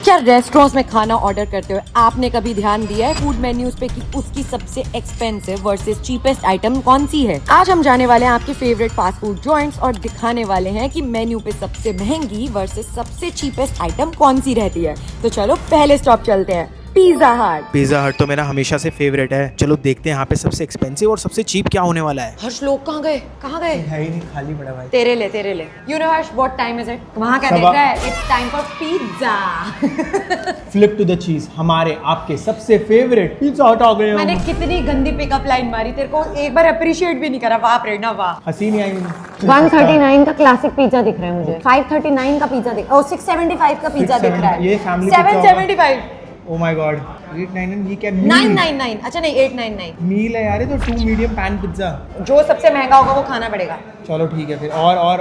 क्या रेस्टोरेंट्स में खाना ऑर्डर करते हुए आपने कभी ध्यान दिया है फूड मेन्यूज पे कि उसकी सबसे एक्सपेंसिव वर्सेस चीपेस्ट आइटम कौन सी है? आज हम जाने वाले हैं आपके फेवरेट फास्ट फूड जॉइंट्स और दिखाने वाले हैं कि मेन्यू पे सबसे महंगी वर्सेस सबसे चीपेस्ट आइटम कौन सी रहती है। तो चलो पहले स्टॉप चलते हैं, पिज्जा हट। पिज्जा हट तो मेरा हमेशा से फेवरेट है। चलो देखते हैं यहाँ पे सबसे एक्सपेंसिव और सबसे चीप क्या होने वाला है। हर्ष लोग कहाँ गए? कहाँ गए? है ही नहीं, खाली पड़ा भाई। तेरे ले। You know Harsh, what time is it? वहाँ क्या देख रहा है? It's time for pizza. Flip to the cheese, हमारे आपके सबसे फेवरेट पिज्जा हट आ गए। मैंने कितनी गंदी पिकअप लाइन मारी, तेरे को एक बार अप्रिशिएट भी नहीं करा। वाह प्रेरणा वाह। हंसी नहीं आई। 139 का क्लासिक पिज्जा दिख रहा है मुझे। 539 का पिज्जा दिख, ओ 675 का पिज्जा दिख रहा है। ये फैमिली 775। ओ माय गॉड, 899 ये क्या? 999। अच्छा नहीं 899 मील है यार, ये तो 2 मीडियम पैन पिज्जा। जो सबसे महंगा होगा वो खाना पड़ेगा। चलो ठीक है फिर। और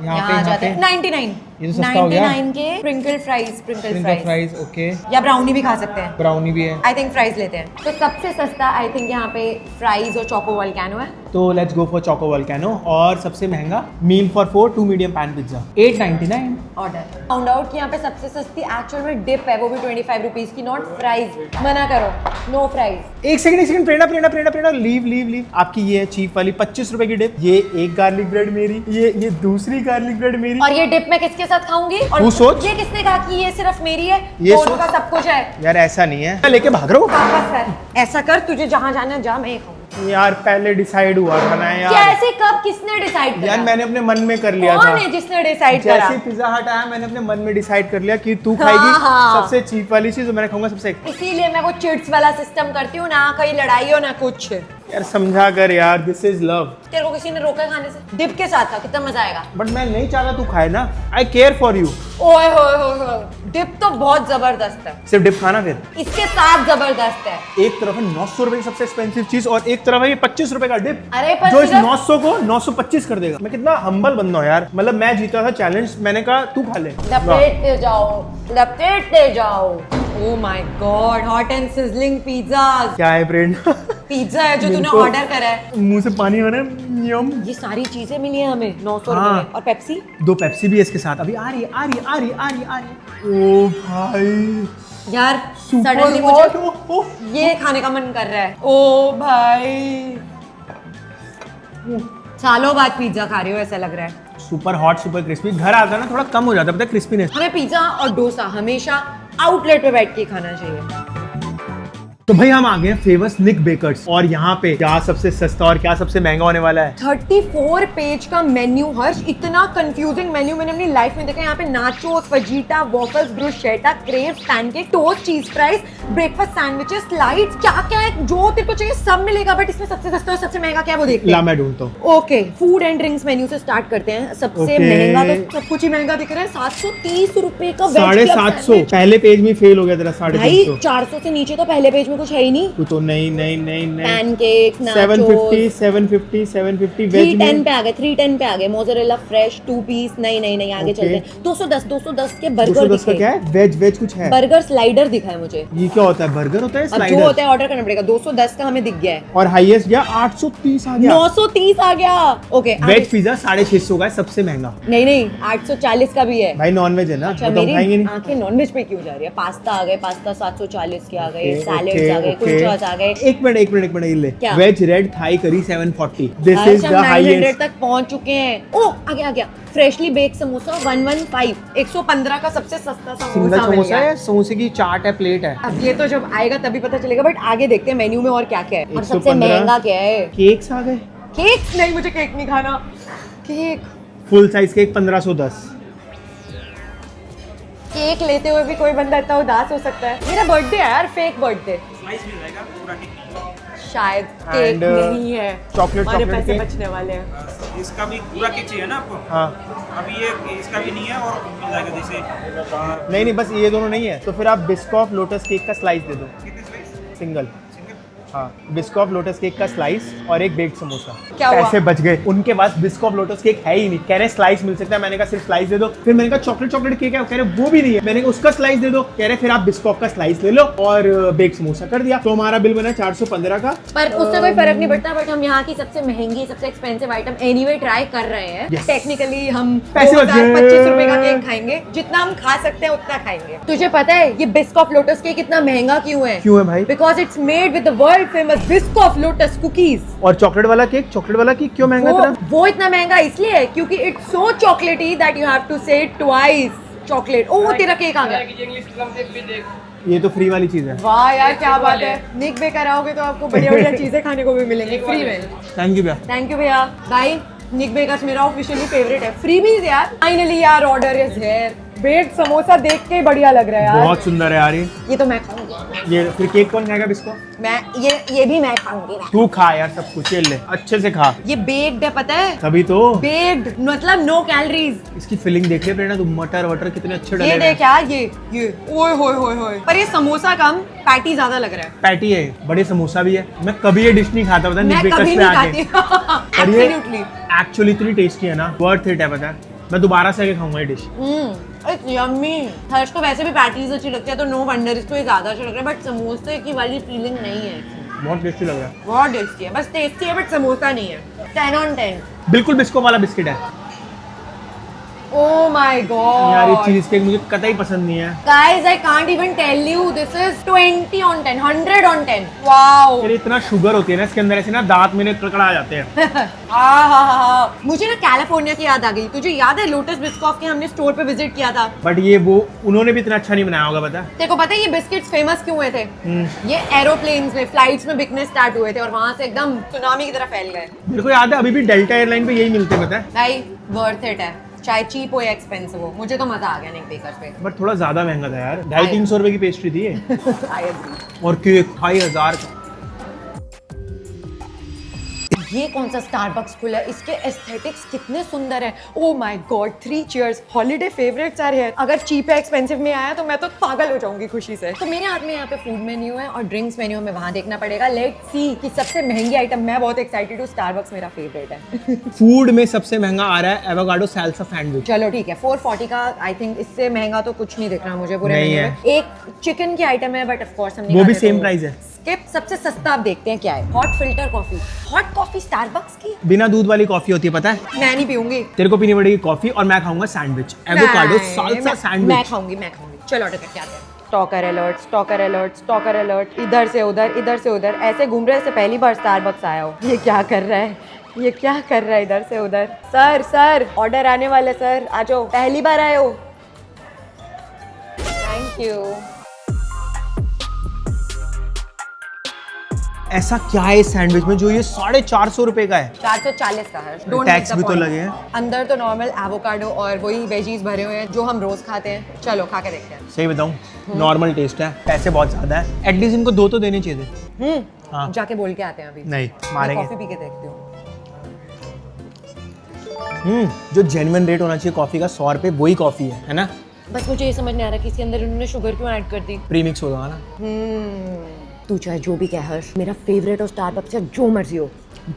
यहाँ पे 99। ये तो सस्ता हो गया। 99 के स्प्रिंकल फ्राइज ओके। या ब्राउनी भी खा सकते हैं। ब्राउनी भी है। आई थिंक फ्राइज लेते हैं। तो सबसे सस्ता आई थिंक यहाँ पे फ्राइज और चोको वोल्केनो है। तो let's go for choco volcano. और सबसे महंगा meal for 4 2 medium pan pizza 899 order. Found out कि यहाँ पे सबसे सस्ती एक्चुअल में डिप है, वो भी 25 रुपीज की, नॉट फ्राइज। मना करो, नो फ्राइज। एक सेकंड प्रेरणा लीव। आपकी ये है चीप वाली 25 रुपए की डिप। ये एक गार्लिक ब्रेड मेरी, ये दूसरी गार्लिक ब्रेड मेरी। और ये डिप मैं किसके साथ खाऊंगी? और तू सोच। ये किसने कहा कि ये सिर्फ मेरी है? ये दोनों सोच। का सब कुछ है यार ऐसा नहीं है, लेके भाग रहा हूँ। वापस कर। ऐसा कर, तुझे जहाँ जाना है जा, मैं ये खाऊंगी। यार पहले डिसाइड हुआ था ना यार। कैसे, कब, किसने डिसाइड करा? यार मैंने अपने मन में कर लिया था। कौन है जिसने डिसाइड करा? जैसे पिज्जा हट आया मैंने अपने मन में डिसाइड कर लिया कि तू खाएगी हाँ। सबसे चीप वाली चीज और मैं खाऊंगा सबसे। इसीलिए मैं वो चिट्स वाला सिस्टम करती हूँ ना, कहीं लड़ाई हो ना कुछ। यार समझा कर यार, दिस इज लव। तेरे को किसी ने रोका है खाने से? डिप के साथ था, कितना मजा आएगा। बट मैं नहीं चाहता तू खाए ना, आई केयर फॉर यू। ओए होए, डिप तो बहुत जबरदस्त है। सिर्फ डिप खाना फिर? इसके साथ जबरदस्त है। एक तरफ है 900 रुपए की सबसे एक्सपेंसिव चीज और एक तरफ है ये 25 रुपए का डिप। अरे पर जो इस सिर्फ- 900 को 925 कर देगा। मैं कितना हम्बल बंदा हूँ यार। मतलब मैं जीता था चैलेंज, मैंने कहा तू खा ले। लपेटते जाओ। ओह my God, hot and sizzling pizzas. क्या है फ्रेंड? पिज्जा है जो तूने बिल्कुल। ऑर्डर करा है। मुंह से पानी आ रहा है। यम। ये सारी चीजें मिली है हमें 900 हाँ। रुपए में। और पेप्सी 2 पेप्सी भी है इसके साथ। अभी आ रही है। ओ भाई यार, सुपर सडनली हॉट। मुझे ये खाने का मन कर रहा है। ओ भाई, सालों बाद पिज्जा खा रही हो ऐसा लग रहा है। Super hot, super crispy. घर आता ना थोड़ा कम हो जाता है पता है क्रिस्पीनेस। हमें पिज्जा और डोसा हमेशा आउटलेट पे बैठ के खाना चाहिए। तो भाई हम आ गए हैं फेमस निक बेकर्स और यहाँ पे क्या सबसे सस्ता और क्या सबसे महंगा होने वाला है। 34 पेज का मेन्यू हर्ष, इतना कंफ्यूजिंग मेन्यू मैंने अपनी लाइफ में देखा। यहाँ पे nachos, fajita, waffles, bruschetta, crepes, pancake, toast, cheese fries, breakfast sandwiches, slides, क्या है जो तेरे को चाहिए सब मिलेगा। बट इसमें सबसे सस्ता और सबसे महंगा क्या है वो देखते हैं। ला मैं ढूंढता हूँ। Okay, food and drinks menu से स्टार्ट करते हैं। सबसे Okay. महंगा तो सब कुछ ही महंगा दिख रहा है। 730 रुपए का वेज 750। पहले पेज में फेल हो गया तेरा। भाई 350। 400 से नीचे तो पहले पेज में कुछ है ही नहीं। तो नहीं पैनकेक, 750 वेज 310 में। पे आ गए, 310 पे आ गए। Mozzarella fresh 2 piece. नहीं आगे Okay. चलते हैं। 210 के बर्गर 210 का दिखे। क्या है? वेज कुछ है? बर्गर स्लाइडर दिखा है मुझे। ये क्या होता है? बर्गर होता है? अब जो स्लाइडर होता है ऑर्डर करना पड़ेगा। 210 का हमें दिख गया है। और हाईएस्ट गया 830 आ गया। 930 आ गया। ओके, वेज पिज्जा 650 का है सबसे महंगा। नहीं 840 का भी है। भाई नॉनवेज है ना, अच्छा, वो तो हम खाएंगे मेरी नहीं। आंखें नॉनवेज पे क्यों जा रही है? पास्ता आ गए, पास्ता 740 के आ गए, Okay, सैलेड्स आ गए, okay. कुलचास आ गए। एक मिनट ये ले। क्या? Veg red Thai curry 740। This Harsh, is हम द 900 हाईएस्ट। तक पहुंच चुके हैं। ओ आ गया फ्रेशली बेक समोसा 115। 115 का सबसे सस्ता सिंगल समोसा मिल समोसा गया। है, समोसे की चाट है, प्लेट है। अब ये तो जब आएगा तभी पता चलेगा। बट आगे देखते हैं मेन्यू में और क्या क्या है और सबसे 115 महंगा क्या है। केक्स आ गए। केक नहीं, मुझे केक नहीं खाना। Cake full size cake 1510। Cake लेते हुए भी कोई बंदा इतना उदास हो सकता है? मेरा बर्थडे है यार, फेक बर्थडे। शायद केक And, नहीं है। chocolate हमारे chocolate पैसे cake? बचने वाले हैं। इसका भी पूरा केक चाहिए ना आपको? हाँ अभी ये इसका भी नहीं है और मिल जाएगा जैसे नहीं बस ये दोनों नहीं है तो फिर आप बिस्कॉफ लोटस केक का स्लाइस दे दो। कितने स्लाइस? सिंगल। हाँ, बिस्कॉफ लोटस केक का स्लाइस और एक बेक्ड समोसा। क्या हुआ? पैसे बच गए। उनके पास बिस्कॉफ लोटस केक है ही नहीं। कह रहे स्लाइस मिल सकता है, मैंने कहा सिर्फ स्लाइस दे दो। फिर मैंने कहा चॉकलेट केक है, कह रहे वो भी नहीं है। मैंने कहा उसका स्लाइस दे दो, कह रहे फिर आप बिस्कॉफ का स्लाइस ले लो और बेक्ड समोसा कर दिया। तो हमारा बिल बना 415 का। पर उससे कोई फर्क नहीं पड़ता, बट हम यहाँ की सबसे महंगी सबसे एक्सपेंसिव आइटम एनीवे ट्राई कर रहे हैं। Yes. टेक्निकली हम पैसे बच गए। 25 रुपए का केक खाएंगे, जितना हम खा सकते हैं उतना खाएंगे। तुझे पता है ये बिस्कॉफ लोटस केक इतना महंगा क्यों है? क्यों है भाई? Because it's made with the world famous Biscoff lotus cookies. और चॉकलेट वाला केक क्यों महंगा इतना? वो इतना महंगा इसलिए है क्योंकि इट्स सो चॉकलेटी दैट यू हैव टू से इट ट्वाइस। चॉकलेट। ओ तेरा केक आ गया। ये तो फ्री वाली चीज है। वाह यार क्या बात है। निक बेकर आओगे तो आपको बढ़िया बढ़िया चीजें खाने को भी मिलेंगी फ्री में। थैंक यू भैया। थैंक यू भैया। भाई निक बेकर्स मेरा ऑफिशियली फेवरेट है। फ्री भी यार। फाइनली यार order is here. Baked samosa देख के बढ़िया लग रहा है यार। बहुत सुंदर है यार ये तो मैं खाऊंगी। ये फिर केक कौन खाएगा बिस्को? मैं ये भी मैं खाऊंगी। तू खा यार, सब कुछ ले अच्छे से खा। ये बेक्ड है पता है? तभी तो बेक्ड मतलब नो कैलोरीज। इसकी फिलिंग देख ले प्रेरणा, तू मटर वटर कितने अच्छे डले ये हैं। देख यार ये ओए होए होए होए। पर ये समोसा कम पैटी ज्यादा लग रहा है। पैटी है, बड़े समोसा भी है। मैं कभी ये डिश नहीं खाता, पता मैं निक बेकर्स कभी पे नहीं आके। खाती। और ये एब्सोल्युटली एक्चुअली इतनी टेस्टी है ना, वर्थ इट है पता है। मैं दोबारा से आके खाऊंगा ये डिश। It's yummy. हर्ष को वैसे भी पैटीज अच्छी लगती है तो नो वंडर इसको ये ज्यादा अच्छा लग रहा है, बट समोसे की वाली फीलिंग नहीं है। बहुत टेस्टी लग रहा है। बहुत टेस्टी है, बस टेस्टी है बट समोसा नहीं है। 10 on 10। बिल्कुल बिस्को वाला बिस्किट है Oh my god। यार। ये चीज केक मुझे कतई पसंद नहीं है Guys, I can't even tell you, this is 20 on 10, 100 on 10। Wow। यार इतना शुगर होती है ना इसके अंदर, ऐसे ना दांत मेरे कड़कड़ा जाते हैं। मुझे ना कैलिफोर्निया की याद आ गई। तुझे याद है लोटस बिस्कॉफ के हमने स्टोर पे विजिट किया था? बट ये वो उन्होंने भी इतना अच्छा नहीं बनाया होगा पता है। तेरे को पता है ये बिस्किट्स फेमस क्यों हुए थे? ये एरोप्लेन्स में फ्लाइट्स में बिकने स्टार्ट हुए थे और वहां से एकदम सुनामी की तरह फैल गए। मेरे को याद है अभी भी डेल्टा एयरलाइन पे यही मिलते हैं पता है। भाई वर्थ इट है, चाहे चीप हो या एक्सपेंसिव हो। मुझे तो मजा आ गया निक बेकर्स पे। बट थोड़ा ज्यादा महंगा था यार, 250-300 रुपए की पेस्ट्री थी ये। I agree। और केक 2500 का। ये कौन सा स्टारबक्स खुला है? इसके एस्थेटिक्स कितने सुंदर हैं। Oh my God, 3 cheers. Holiday favourites are here. अगर चीप या एक्सपेंसिव में आया तो मैं तो पागल हो जाऊंगी खुशी से। तो मेरे हाथ में यहाँ पे फूड मेन्यू है और ड्रिंक्स मेन्यू में वहां देखना पड़ेगा। लेट्स सी कि सबसे महंगी आइटम। मैं बहुत एक्साइटेड हूँ, स्टारबक्स मेरा फेवरेट है। फूड में सबसे महंगा आ रहा है एवोकाडो सैल्सा सैंडविच। चलो ठीक है, 440 का। आई थिंक इससे महंगा तो कुछ नहीं दिख रहा मुझे पूरे नहीं मेन्यू है। में। एक चिकन की आइटम है बट ऑफ कोर्स हम वो भी सेम प्राइस है। स्किप। सबसे सस्ता आप देखते हैं क्या है। Hot filter coffee. Hot coffee Starbucks की बिना दूध वाली कॉफी होती है पता है। मैं नहीं पीऊंगी। तेरे को पीनी पड़ेगी कॉफी और मैं खाऊंगा सैंडविच, एवोकाडो साल्सा मैं सैंडविच। खाऊंगी। चलो ऑर्डर करके आते हैं। Stalker alert, stalker alert, stalker alert. इधर से उधर, इधर से उधर ऐसे घूम रहे से पहली बार स्टारबक्स आया हो। ये क्या कर रहा है? ये क्या कर रहा है इधर से उधर? सर ऑर्डर आने वाले सर, आ जाओ। पहली बार आए हो? Thank you. ऐसा क्या है इस सैंडविच में जो ये 450 रुपए का है? 440 का है। Don't टैक्स miss the भी तो point। लगे हैं। अंदर तो नॉर्मल एवोकाडो और वही वेजीज भरे हुए हैं जो हम रोज खाते हैं। चलो खा के देखते हैं। सही बताऊं नॉर्मल टेस्ट है, पैसे बहुत ज्यादा है। एटलीस्ट इनको 2 तो देने चाहिए थे। हाँ। जाके बोल के आते हैं अभी। नहीं मैं मारेंगे। कॉफी पी के देखती हूँ। जो जेन्युइन रेट होना चाहिए कॉफी का 100 रुपए, वही कॉफी है ना। बस मुझे ये समझ नहीं आ रहा कि इसके अंदर उन्होंने शुगर क्यों ऐड कर दी। प्रीमिक्स होगा ना। तू चाहे जो भी कह हर्ष, मेरा फेवरेट और स्टारबक्स है जो मर्जी हो,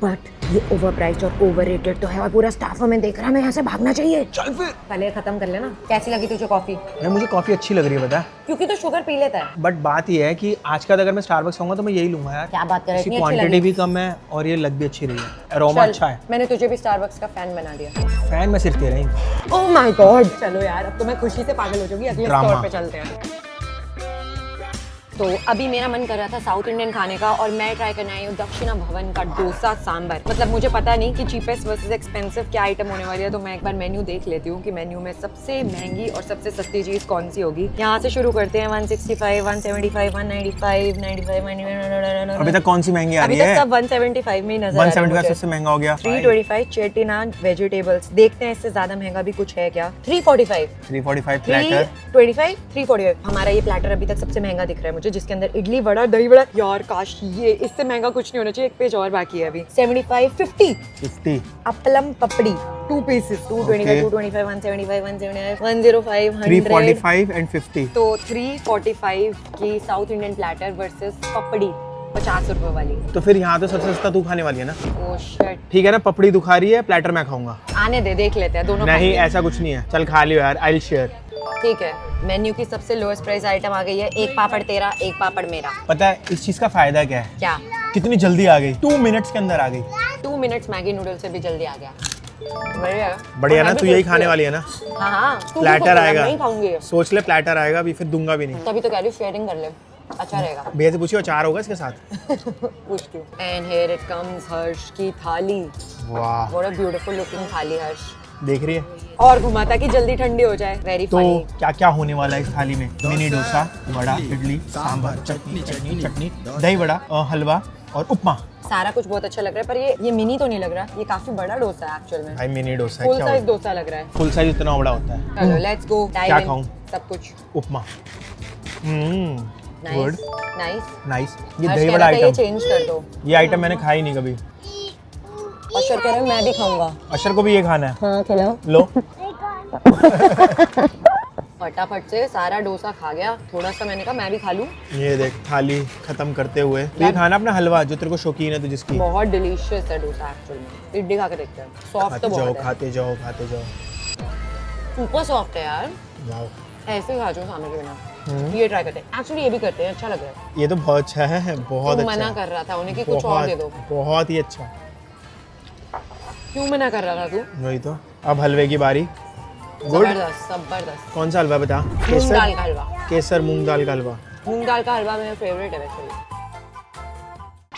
बट ये ओवर प्राइस्ड और ओवररेटेड तो है और पूरा स्टाफ हमें देख रहा है। मैं यहाँ से भागना चाहिए। चल फिर। पहले खत्म कर लेना। कैसी लगी तुझे कॉफी? यार मुझे कॉफी अच्छी लग रही है पता है, क्योंकि तो शुगर पी लेता है। बट बात ये है कि आज का अगर मैं स्टारबक्स खाऊंगा तो मैं यही लूंगा यार। क्या बात कर रहा है? इसकी इतनी अच्छी क्वांटिटी लगी? भी कम है और ये लग भी अच्छी रही है। अरोमा चल, अच्छा है। मैंने तुझे भी स्टारबक्स का फैन बना दिया। फैन मैं सिर्फ तेरा ही हूँ। ओह माय गॉड। चलो यार अब तो मैं खुशी से पागल हो जाऊंगी। अगले ड्रामा। स्टोर पे चलते हैं। तो अभी मेरा मन कर रहा था साउथ इंडियन खाने का और मैं ट्राई करने आई हूँ दक्षिणा भवन का डोसा सांबर। मतलब मुझे पता नहीं कि चीपेस्ट वर्सेस एक्सपेंसिव क्या आइटम होने वाली है, तो मैं एक बार मेन्यू देख लेती हूँ कि मेन्यू में सबसे महंगी और सबसे सस्ती चीज़ कौन सी होगी। यहाँ से शुरू करते हैं। 165, 175, 195, 95। अभी तक कौन सी महंगी आ अभी रही तक है? सब 175 में ही नजर आ रहा है 175 मुझे। सबसे महंगा हो गया। 325 चेटीनान वेजिटेबल्स। देखते हैं इससे ज्यादा महंगा भी कुछ है क्या। 345 345 प्लेटर। 325 345। हमारा ये प्लेटर अभी तक सबसे महंगा दिख रहा है मुझे, जिसके अंदर इडली वड़ा दही वड़ा। यार काश ये इससे महंगा कुछ नहीं होना चाहिए। एक पेज और बाकी है अभी। 75 50 अपलम पपड़ी 2 pieces 225 225 175 175 105 100 345 एंड 50। तो 345 की साउथ इंडियन प्लेटर वर्सेस पपड़ी 50 रुपए वाली। तो फिर यहाँ तो सबसे सस्ता तू खाने वाली है ना। Oh shit. ठीक है ना, पपड़ी तू खा रही है, प्लेटर मैं खाऊंगा। आने दे, देख लेते हैं दोनों। नहीं ऐसा कुछ नहीं है, चल खा लियो यार, आई विल शेयर। ठीक है, मेन्यू की सबसे लोएस्ट प्राइस आइटम आ गई है, एक पापड़ तेरा, एक पापड़ मेरा। पता है इस चीज का फायदा क्या है? क्या? कितनी जल्दी आ गई, 2 मिनट्स के अंदर आ गई। 2 मिनट्स मैगी नूडल से भी जल्दी आ गया। बढ़िया बढ़िया ना, और तू मैं भी यही tasty खाने है। वाली है ना। हाँ हाँ, तू भी प्लेटर खाएगा, आएगा, मैं ही खाऊंगी। सोच ले प्लेटर आएगा अभी, फिर दूंगा भी नहीं। तभी तो कह रही हूँ शेयरिंग कर ले, अच्छा रहेगा। भैया से पूछिए अचार होगा इसके साथ। पूछती हूँ। एंड हियर इट कम्स हर्ष की थाली। वाह व्हाट अ ब्यूटीफुल लुकिंग थाली हर्ष। देख रही है। और घुमाता कि जल्दी ठंडी हो जाए। वेरी तो फनी। क्या क्या होने वाला है इस थाली में? मिनी डोसा, वड़ा, इडली, सांभर, चटनी चटनी चटनी, दही वड़ा, हलवा और उपमा। सारा कुछ बहुत अच्छा लग रहा है, पर ये मिनी तो नहीं लग रहा, ये काफी बड़ा डोसा है एक्चुअल में। भाई मिनी डोसा है, फुल क्या साइज होता डोसा लग रहा है। है? फुल साइज इतना बड़ा होता है। चलो लेट्स गो। क्या खाऊं? सब कुछ। Upma. Good, nice nice. Nice. ये हर्ष दही कह वड़ा रहा था ये आइटम, चेंज कर दो। ये आइटम मैंने खाई नहीं कभी। अशर कह रहे हैं मैं भी खाऊंगा। अशर को भी ये खाना है। हाँ खिलाओ। लो। फटाफट से सारा डोसा खा गया, थोड़ा सा मैंने कहा मैं भी खा लूं। ये देख थाली खत्म करते हुए ये खाना अपना हलवा, जो तेरे को शौकीन है तो जिसकी। बहुत डिलीशियस है डोसा एक्चुअल में। इडली खा के देखते हैं, सॉफ्ट खाते तो जाओ बहुत है। खाते जाओ खाते जाओ। ऊपर सॉफ्ट है यार, वाओ, ऐसे ही खा जाओ खाने के बिना। ये ट्राई करते हैं, एक्चुअली ये भी करते हैं, अच्छा लग रहा है। ये तो बहुत अच्छा है, बहुत तू अच्छा मना है। कर रहा था उन्हें कि कुछ और दे दो। बहुत ही अच्छा। क्यों मना कर रहा था तू? वही तो। अब हलवे की बारी। गुड। जबरदस्त जबरदस्त। कौन सा हलवा बता? मूंग दाल का हलवा। केसर मूंग दाल का हलवा। मूंग दाल का हलवा मेरा फेवरेट है वैसे भी।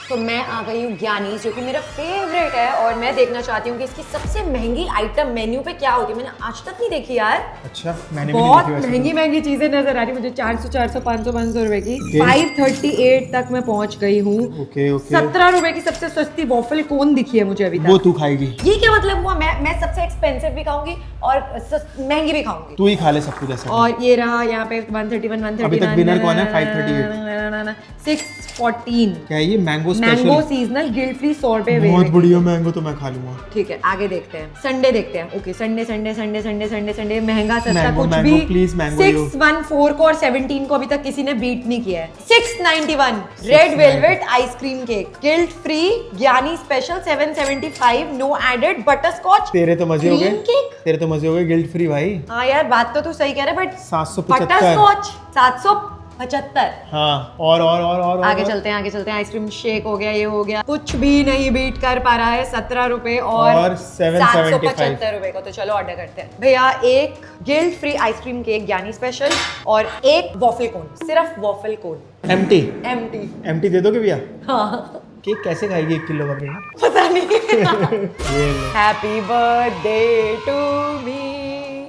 तो मैं आ गई हूँ ज्ञानी, जो कि मेरा फेवरेट है, और मैं देखना चाहती हूँ कि इसकी सबसे महंगी आइटम मेन्यू पे क्या होती है। मैंने आज तक नहीं देखी यार। अच्छा, मैंने भी नहीं बहुत देखी वैसे तो। महंगी महंगी चीजें नजर आ रही मुझे। 400 400 500 500 रुपए की। 538 तक मैं पहुंच गई हूँ। Okay okay. 17 रुपए की सबसे सस्ती वॉफल कोन दिखी है मुझे अभी वो तक। तू खाएगी? ये क्या मतलब हुआ? मैं सबसे एक्सपेंसिव भी खाऊंगी और महंगी भी खाऊंगी। तू ही खा ले सब कुछ ऐसा। और ये रहा यहाँ पे 131 131। अभी तक winner कौन है? 538। 614। क्या है ये? Mango special. Mango seasonal guilt free 100 रुपए। बहुत बढ़िया मैंगो, तो मैं खा लूंगा। ठीक है आगे देखते हैं। संडे देखते हैं। Okay Sunday Sunday Sunday Sunday Sunday Sunday महंगा सस्ता मैंगो, कुछ मैंगो, भी। प्लीज मैंगो लो। 614 को और 17 को अभी तक किसी ने बीट नहीं किया है। 691 red velvet ice cream cake guilt free Giani special 775 no added butterscotch. तेरे तो मजे हो Cream गए, cake? तेरे तो मजे हो गए गिल्ट फ्री भाई। हाँ यार बात तो तू सही कह रहा है, बट 775। Butter scotch 775। हाँ और आगे चलते हैं आगे चलते हैं। आइसक्रीम शेक हो गया, ये हो गया, कुछ भी नहीं बीट कर पा रहा है 17 रुपए और 775 रुपए को। तो चलो ऑर्डर करते हैं भैया। एक guilt free ice cream cake Giani special और एक वॉफल कोन, सिर्फ waffle cone. Empty empty. Empty दे दोगे भैया? हाँ केक कैसे खाएगी 1 किलो का भैया? पता नहीं। ये लो। Happy birthday to me.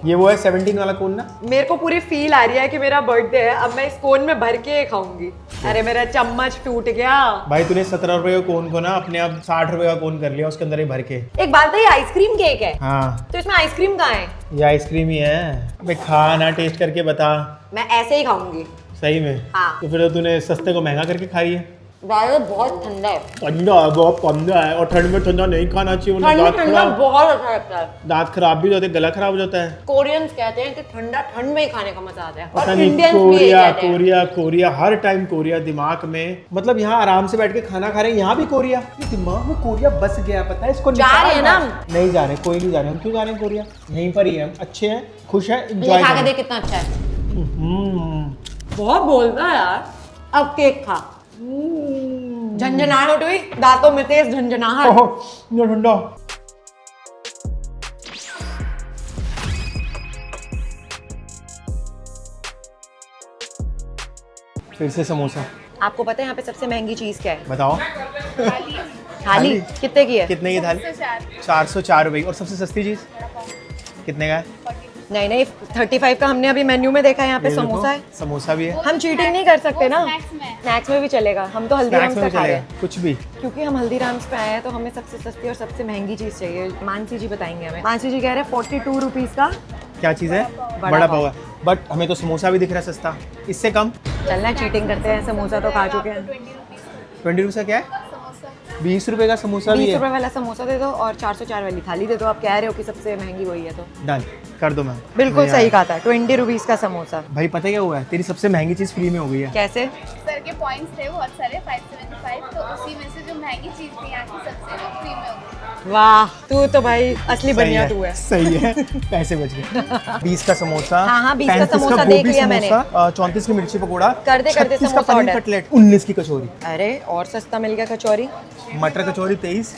ये वो है 17 वाला कोन ना? मेरे को पूरी फील आ रही है कि मेरा बर्थडे है, अब मैं इस कोन में भर के खाऊंगी। अरे मेरा चम्मच टूट गया भाई। तूने 17 रुपए का कोन को ना अपने आप 60 रुपए का कोन कर लिया, उसके अंदर ही भर के। एक बात है, ये आइसक्रीम केक है हाँ तो इसमें आइसक्रीम कहाँ है? ये आइसक्रीम ही है। अबे खा ना, टेस्ट करके बता। मैं ऐसे ही खाऊंगी। सही में? हाँ। तो फिर तो तूने सस्ते को महंगा करके खाई है। ज़्यादा बहुत ठंडा है। ठंडा है, बहुत ठंडा है, और ठंड में ठंडा नहीं खाना चाहिए, वरना ठंडा दांत ठंडा खराब, बहुत अच्छा लगता है। दांत खराब भी हो जाते हैं, गला खराब हो जाता है। कोरियंस कहते हैं कि ठंडा ठंड में ही खाने का मजा आता है, पता और नहीं, इंडियंस भी यही कोरिया कहते हैं। कोरिया कोरिया, हर टाइम कोरिया दिमाग में। मतलब यहाँ आराम से बैठ के खाना खा रहे हैं, यहाँ भी कोरिया। ये दिमाग में कोरिया बस गया, पता है इसको। जा रहे हैं ना हम? नहीं जा रहे, कोई नहीं जा रहे। हम क्यों जा रहे हैं कोरिया? यहीं पर ही है, अच्छे हैं, खुश है, ये एंजॉय खा के करें। देख कितना अच्छा है। हम्म। बहुत बोलता है यार। अब केक खा। झंझनाहट हुई दांतों में, तेज झंझनाहट। ये ठंडा। फिर से समोसा। आपको पता है यहाँ पे सबसे महंगी चीज क्या है? बताओ। थाली कितने की है? कितने की थाली? 404 रुपए की। और सबसे सस्ती चीज कितने का है? नहीं नहीं 35 का हमने अभी मेन्यू में देखा है। यहाँ पे ये देखो, समोसा है। समोसा भी है। हम चीटिंग नहीं कर सकते ना। स्नैक्स में भी चलेगा, हम तो हल्दीराम्स स्नैक्स में पे खा रहे चलेगा हैं। कुछ भी। क्योंकि हम हल्दीराम्स पे आए हैं तो हमें सबसे सस्ती और सबसे महंगी चीज चाहिए। मानसी जी बताएंगे हमें। मानसी जी कह रहे हैं 42 रुपीज का क्या चीज़ है? बड़ा पाव है। बट हमें तो समोसा भी दिख रहा है सस्ता, इससे कम। चलना चीटिंग करते हैं। समोसा तो खा चुके हैं। 20 रुपये का क्या है? 20 रुपए का समोसा भी 20 है। रुपए वाला समोसा दे दो और 404 वाली थाली दे दो। आप कह रहे हो कि सबसे महंगी वही है तो डन। कर दो मैम। बिल्कुल नहीं सही यार। कहा था, 20 रुपीज का समोसा। भाई पता क्या हुआ है, तेरी सबसे महंगी चीज फ्री में हो गई है। कैसे? सर के पॉइंट्स थे बहुत सारे 575, तो उसी में से जो महंगी चीज थी यहाँ की सबसे वो फ्री में हो गई। वाह, तू तो भाई असली सही बनिया तू है। सही है, पैसे बच गए। 20 का समोसा, हाँ, हाँ, 20 का 35 समोसा गोभी देख लिया मैंने। समोसा, 34 की मिर्ची पकौड़ा, करते 36 का समोसा पनीर order। कटलेट, 19 की कचौरी, अरे और सस्ता मिल गया कचौरी। मटर कचौरी 23,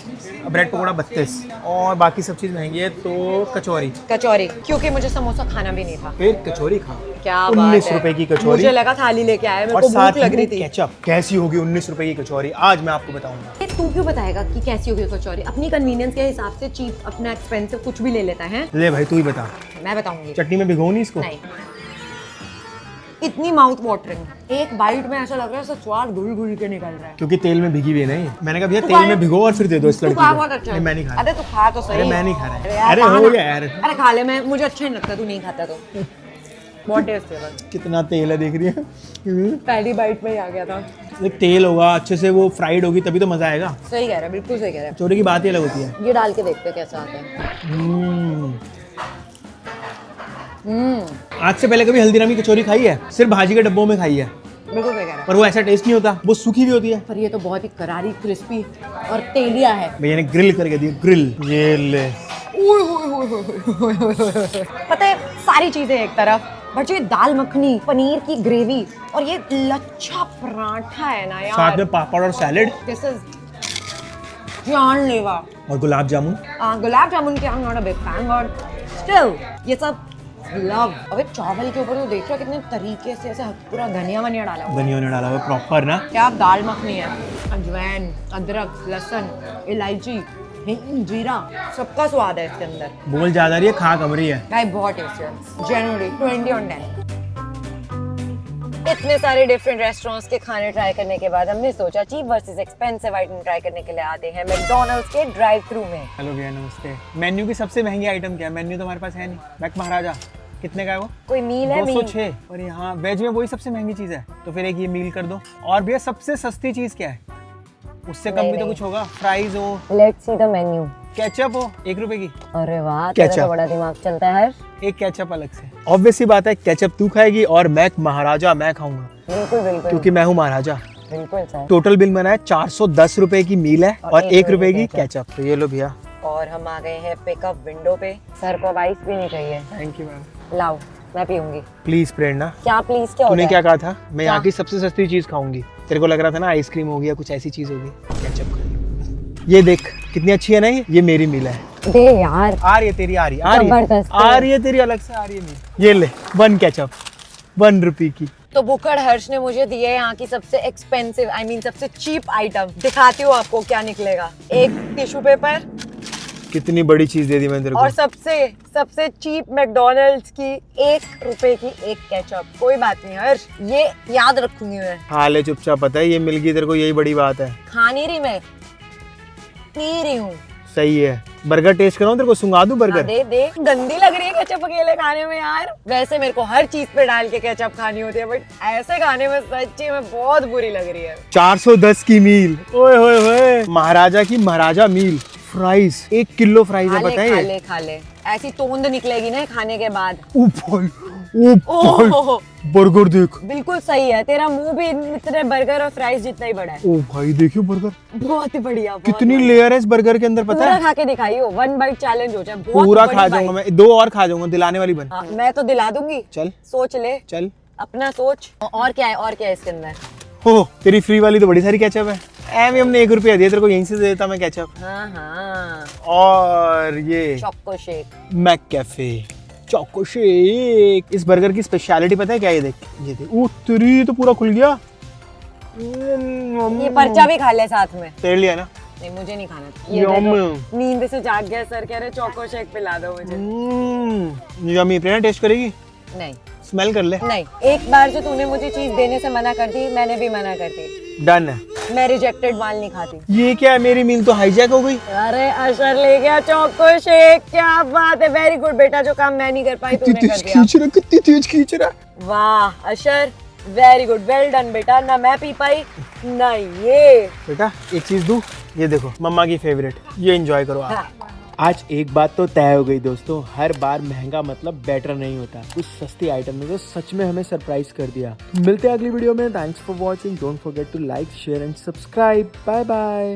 ब्रेड पकौड़ा 32 और बाकी सब चीज़ महंगी है तो कचौरी। कचौरी, क्योंकि मुझे समोसा खाना भी नहीं था। फिर कचौरी खा, क्या बात 19 है। रुपए की कचौरी। मुझे लगा थाली लेके आया, मेरे और को भूख साथ लग रही में थी। केचप। कैसी होगी 19 रुपए की कचौरी, आज मैं आपको बताऊंगा। ये तू क्यों बताएगा कि कैसी होगी कचौरी? अपनी कन्वीनियंस के हिसाब से चीप, अपना एक्सपेंसिव कुछ भी ले लेता है। ले भाई तू ही बता, मैं बताऊंगी। चटनी में भिगो नहीं इसको? नहीं, इतनी माउथ वाटरिंग, एक बाइट में ऐसा लग रहा है जैसे स्वाद घुल घुल के निकल रहा है। क्योंकि तेल में भिगी हुई है नहीं। मैंने कहा भैया तू तेल खा में ले। भिगो और फिर दे दो इस तू लड़की खा को। बहुत अच्छा नहीं, मैं नहीं खा रहा। अरे तू खा तो सही। अरे मैं नहीं खा रहा है। यार, अरे खा हो ना। गया यार। अरे खा ले, मैं मुझे अच्छा नहीं लगता, तू नहीं खाता तो। बहुत टेस्ट है बस। कितना तेल है देख रही है। पहली बाइट में ही आ गया था। एक तेल होगा अच्छे से, वो फ्राइड होगी तभी तो मजा आएगा। सही कह रहा है, बिल्कुल सही कह रहा कचौरी की बात ही अलग होती है। है। ये डाल के देखते हैं कैसा आता है। आज से पहले कभी हल्दीराम की कचौरी खाई है? सिर्फ भाजी के डब्बों में खाई है, बिल्कुल सही कह रहा है। पर वो ऐसा टेस्ट नहीं होता, वो सूखी भी होती है। पर ये तो बहुत ही करारी, क्रिस्पी और तेलिया है। भैया ने ग्रिल करके दी, ग्रिल। ये ले, पता है, सारी चीजें एक तरफ, बट जो ये दाल मखनी, पनीर की ग्रेवी और ये लच्छा पराठा है ना यार, साथ में पापड़ और सैलेड दिस इज जानलेवा। और गुलाब जामुन। गुलाब जामुन के I am not a big fan, but still ये सब लव। अबे चावल के ऊपर तो देख रहा कितने तरीके से ऐसे पूरा धनिया वनिया डाला हुआ है। धनिया ने डाला हुआ प्रॉपर ना। क्या दाल मखनी है, अजवाइन, अदरक, लहसुन, इलायची, हिंग, जीरा, सबका स्वाद है इसके अंदर। बोल ज्यादा रही है, खा कम रही है। भाई बहुत टेस्टी है, जेन्युइनली 20 on 10। इतने सारे डिफरेंट रेस्टोरेंट्स के खाने ट्राई करने के बाद हमने सोचा cheap versus expensive item try करने के लिए आते हैं मैकडॉनल्ड्स के ड्राइव थ्रू में। हेलो भैया नमस्ते। मेन्यू की सबसे महंगी आइटम क्या है? मेन्यू तो हमारे पास है नहीं। मैक महाराजा कितने का है वो? कोई मील है? मील 206। और यहाँ वेज में वही सबसे महंगी चीज़ है, तो फिर एक ये मील कर दो। और भैया सबसे सस्ती चीज़ क्या है? उससे कम भी तो कुछ होगा। फ्राइज हो, let's see the menu. Ketchup हो 1 रुपए की। अरे वाह, तेरा तो बड़ा दिमाग चलता है। एक केचप अलग से। ऑब्वियस सी बात है, केचप तू खाएगी और मैक महाराजा मैं खाऊंगा, बिल्कुल बिल्कुल क्योंकि मैं हूँ महाराजा। बिल्कुल सर। टोटल बिल बना है 410 रुपए की मील है और 1 रुपए की केचप। केचप। तो ये लो भैया। और हम आ गए हैं पिकअप विंडो पे। सर को आइस भी नहीं चाहिए। Thank you ma'am. लाओ, मैं पीऊंगी। प्लीज प्रेरणा, क्या प्लीज? क्या तूने होता क्या है? कहा था? मैं यहाँ की सबसे सस्ती चीज खाऊंगी। तेरे को लग रहा था ना आइसक्रीम होगी या कुछ ऐसी चीज होगी। केचप खा ले। ये देख कितनी अच्छी है ना, ये मेरी मील है। दे यार, आ रही है तेरी, आ रही है, आ रही है, जबरदस्त है। आ रही है तेरी, अलग से आ रही है मील। ये ले 1 केचप 1 रुपए की। तो बुकड़ हर्ष ने मुझे दी है यहाँ की सबसे एक्सपेंसिव, आई मीन सबसे चीप आइटम। दिखाती हूँ आपको क्या निकलेगा। एक टिश्यू पेपर कितनी बड़ी चीज दे दी मैंने तेरे और को। सबसे चीप मैकडॉनल्ड्स की 1 रुपए की एक केचप। कोई बात नहीं हर्ष, ये याद रखूंगी मैं। खा ले चुपचाप, पता है ये मिल गई तेरे को, यही बड़ी बात है। खा नहीं रही मैं, पी रही हूँ। सही है। बर्गर टेस्ट कराऊं तेरे को, सुंगा दूं हाँ, बर्गर? दे दे, गंदी लग रही है केचप अकेले खाने में यार। वैसे मेरे को हर चीज पे डाल के केचप खानी होती है, बट ऐसे खाने में सच्ची में बहुत बुरी लग रही है। 410 की मील, ओए होए होए, महाराजा की महाराजा मील। फ्राइज 1 किलो फ्राइज है, पता है खा ये? ले खा ले, ऐसी तोंद निकलेगी ना खाने के बाद। ओ भाई, ओ भाई, ओह, बर्गर देख। बिल्कुल सही है, तेरा मुंह भी इतने बर्गर और फ्राइज जितना ही बड़ा है। ओ भाई देखियो बर्गर, बहुत ही बढ़िया। बहुत कितनी बढ़िया। लेयर है इस बर्गर के अंदर, पता पूरा है? खा के दिखाइयो, 1 बाइट चैलेंज हो जाए। बहुत पूरा बड़ी खा bite। जाऊंगा मैं, 2 और खा जाऊंगा, दिलाने वाली बन। हाँ, मैं तो दिला दूंगी। चल सोच ले, चल। अपना सोच। और क्या है, और क्या है इसके अंदर? हो तेरी फ्री वाली तो बड़ी सारी केचप है। भी हमने 1 रुपया दिया तेरे को, यहीं से दे देता मैं केचप। हाँ हाँ, और ये चॉको शेक। मैक कैफे चोको शेक। इस बर्गर की स्पेशलिटी पता है क्या? ये देख, ये देख, ओ तेरी तो पूरा खुल गया। ये पर्चा भी खा ले साथ में। तेरे लिए ना। नहीं, मुझे नहीं खाना। ये यम। देखो, नींद से जाग गया सर, कह रहे चोको शेक पिला दो मुझे। यम्मी। प्रेरणा टेस्ट करेगी? नहीं स्मेल कर ले। नहीं, एक बार जो तूने मुझे चीज देने से मना कर दी, मैंने भी मना कर दी। डन है। मैं रिजेक्टेड माल नहीं खाती। ये क्या है, मेरी मील तो हाईजैक हो गई। अरे अशर ले गया चोको शेक, क्या बात है, वेरी गुड बेटा। जो काम मैं नहीं कर पाई तूने कर दिया। खींच रहा, कितनी तेज खींच रहा। वाह अशर, वेरी गुड, वेल डन बेटा। ना मैं पी पाई ना ये। बेटा एक चीज दूं, ये देखो मम्मा की फेवरेट, ये एंजॉय करो आप। हाँ, आज एक बात तो तय हो गई दोस्तों, हर बार महंगा मतलब बेटर नहीं होता। कुछ सस्ती आइटम ने तो सच में हमें सरप्राइज कर दिया। मिलते हैं अगली वीडियो में। Thanks for watching. Don't forget to like, share and subscribe. Bye bye.